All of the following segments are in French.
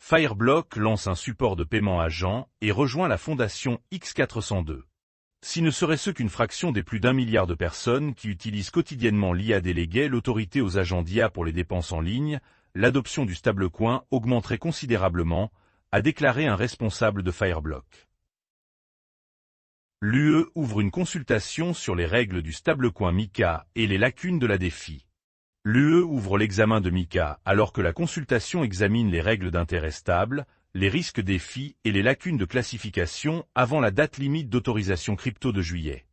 Fireblock lance un support de paiement agent et rejoint la fondation X402. Si ne serait-ce qu'une fraction des plus d'1 milliard de personnes qui utilisent quotidiennement l'IA déléguait l'autorité aux agents d'IA pour les dépenses en ligne, l'adoption du stablecoin augmenterait considérablement, a déclaré un responsable de Fireblock. L'UE ouvre une consultation sur les règles du stablecoin MiCA et les lacunes de la DeFi. L'UE ouvre l'examen de MiCA alors que la consultation examine les règles d'intérêt stable, les risques DeFi et les lacunes de classification avant la date limite d'autorisation crypto de juillet.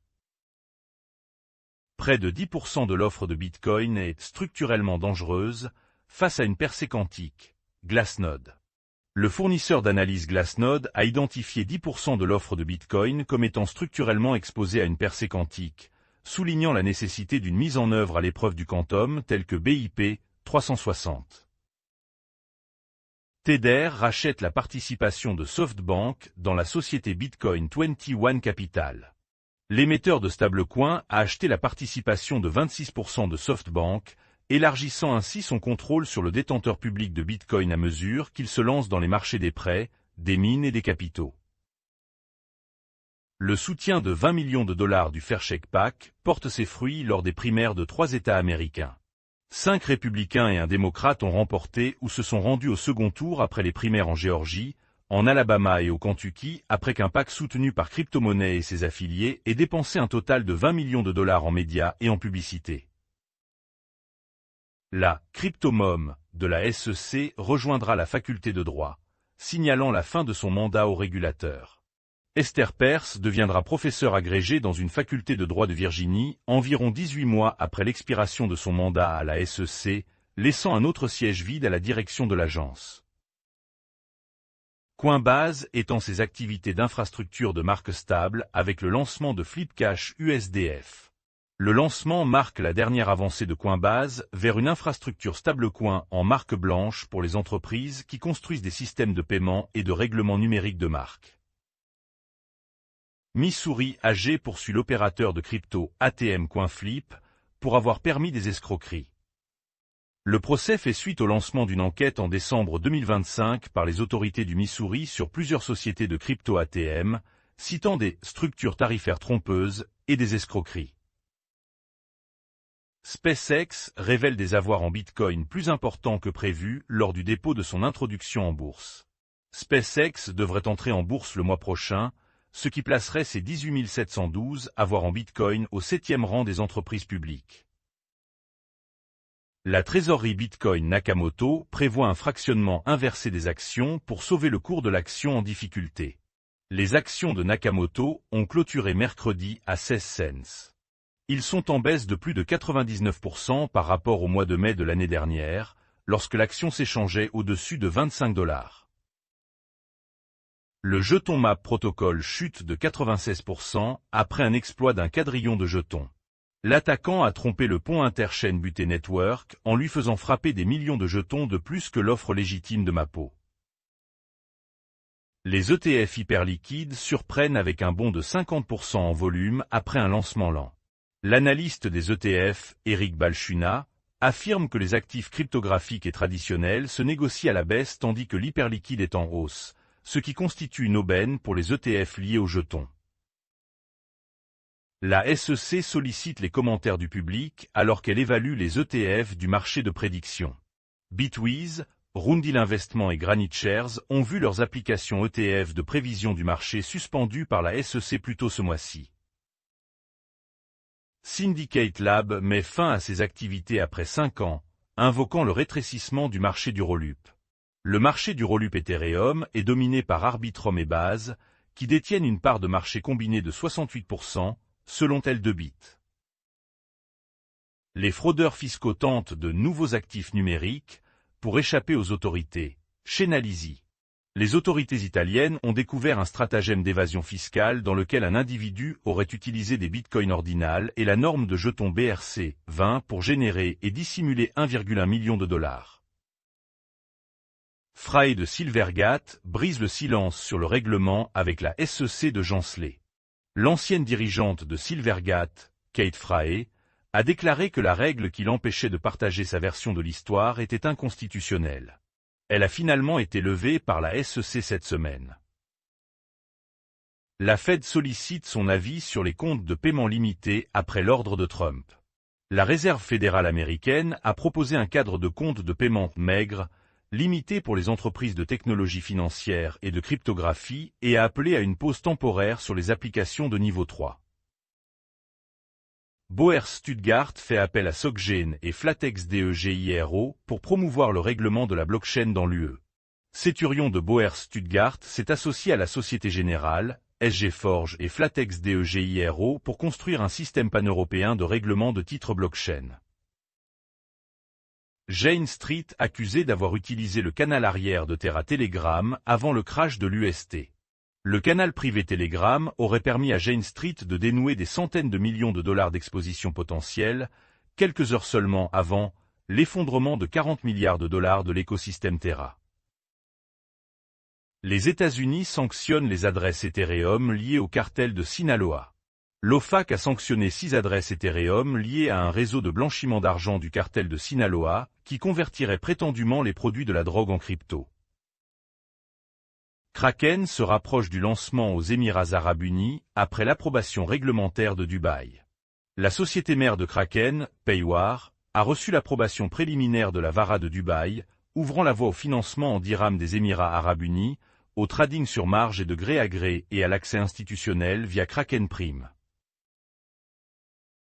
Près de 10% de l'offre de Bitcoin est structurellement dangereuse face à une percée quantique, Glassnode. Le fournisseur d'analyse Glassnode a identifié 10% de l'offre de Bitcoin comme étant structurellement exposée à une percée quantique, soulignant la nécessité d'une mise en œuvre à l'épreuve du quantum telle que BIP 360. Tether rachète la participation de SoftBank dans la société Bitcoin 21 Capital. L'émetteur de stablecoin a acheté la participation de 26% de SoftBank, élargissant ainsi son contrôle sur le détenteur public de Bitcoin à mesure qu'il se lance dans les marchés des prêts, des mines et des capitaux. Le soutien de 20 millions de dollars du Fairshake PAC porte ses fruits lors des primaires de 3 États américains. 5 républicains et un démocrate ont remporté ou se sont rendus au second tour après les primaires en Géorgie, en Alabama et au Kentucky après qu'un PAC soutenu par Crypto-Monnaie et ses affiliés ait dépensé un total de 20 millions de dollars en médias et en publicité. La « Crypto-Mom » de la SEC rejoindra la faculté de droit, signalant la fin de son mandat au régulateur. Esther Perse deviendra professeure agrégée dans une faculté de droit de Virginie, environ 18 mois après l'expiration de son mandat à la SEC, laissant un autre siège vide à la direction de l'agence. Coinbase étend ses activités d'infrastructure de marque stable avec le lancement de Flipcash USDF. Le lancement marque la dernière avancée de Coinbase vers une infrastructure stablecoin en marque blanche pour les entreprises qui construisent des systèmes de paiement et de règlement numérique de marque. Missouri AG poursuit l'opérateur de crypto ATM Coinflip pour avoir permis des escroqueries. Le procès fait suite au lancement d'une enquête en décembre 2025 par les autorités du Missouri sur plusieurs sociétés de crypto ATM, citant des structures tarifaires trompeuses et des escroqueries. SpaceX révèle des avoirs en Bitcoin plus importants que prévu lors du dépôt de son introduction en bourse. SpaceX devrait entrer en bourse le mois prochain, ce qui placerait ses 18 712 avoirs en Bitcoin au 7e rang des entreprises publiques. La trésorerie Bitcoin Nakamoto prévoit un fractionnement inversé des actions pour sauver le cours de l'action en difficulté. Les actions de Nakamoto ont clôturé mercredi à 16 cents. Ils sont en baisse de plus de 99% par rapport au mois de mai de l'année dernière, lorsque l'action s'échangeait au-dessus de 25 $. Le jeton MAP Protocol chute de 96% après un exploit d'un quadrillon de jetons. L'attaquant a trompé le pont interchaîne Butte Network en lui faisant frapper des millions de jetons de plus que l'offre légitime de Mapo. Les ETF hyperliquides surprennent avec un bond de 50% en volume après un lancement lent. L'analyste des ETF, Eric Balchuna, affirme que les actifs cryptographiques et traditionnels se négocient à la baisse tandis que l'hyperliquide est en hausse, ce qui constitue une aubaine pour les ETF liés aux jetons. La SEC sollicite les commentaires du public alors qu'elle évalue les ETF du marché de prédiction. Bitwiz, Rundle Investment et Granite Shares ont vu leurs applications ETF de prévision du marché suspendues par la SEC plus tôt ce mois-ci. Syndicate Lab met fin à ses activités après 5 ans, invoquant le rétrécissement du marché du Rollup. Le marché du Rollup Ethereum est dominé par Arbitrum et Base, qui détiennent une part de marché combinée de 68%, selon L2Bit. Les fraudeurs fiscaux tentent de nouveaux actifs numériques pour échapper aux autorités. Chainalysis. Les autorités italiennes ont découvert un stratagème d'évasion fiscale dans lequel un individu aurait utilisé des bitcoins ordinals et la norme de jetons BRC-20 pour générer et dissimuler 1,1 million de dollars. Frae de Silvergate brise le silence sur le règlement avec la SEC de Jansley. L'ancienne dirigeante de Silvergate, Kate Frae, a déclaré que la règle qui l'empêchait de partager sa version de l'histoire était inconstitutionnelle. Elle a finalement été levée par la SEC cette semaine. La Fed sollicite son avis sur les comptes de paiement limités après l'ordre de Trump. La Réserve fédérale américaine a proposé un cadre de comptes de paiement maigre, limité pour les entreprises de technologie financière et de cryptographie et a appelé à une pause temporaire sur les applications de niveau 3. Bowers Stuttgart fait appel à SocGen et Flatex DEGIRO pour promouvoir le règlement de la blockchain dans l'UE. Centurion de Bowers Stuttgart s'est associé à la Société Générale, SG Forge et Flatex DEGIRO pour construire un système pan-européen de règlement de titres blockchain. Jane Street accusée d'avoir utilisé le canal arrière de Terra Telegram avant le crash de l'UST. Le canal privé Telegram aurait permis à Jane Street de dénouer des centaines de millions de dollars d'exposition potentielle, quelques heures seulement avant l'effondrement de 40 milliards de dollars de l'écosystème Terra. Les États-Unis sanctionnent les adresses Ethereum liées au cartel de Sinaloa. L'OFAC a sanctionné 6 adresses Ethereum liées à un réseau de blanchiment d'argent du cartel de Sinaloa, qui convertirait prétendument les produits de la drogue en crypto. Kraken se rapproche du lancement aux Émirats arabes unis, après l'approbation réglementaire de Dubaï. La société mère de Kraken, Paywar, a reçu l'approbation préliminaire de la Vara de Dubaï, ouvrant la voie au financement en dirhams des Émirats arabes unis, au trading sur marge et de gré à gré et à l'accès institutionnel via Kraken Prime.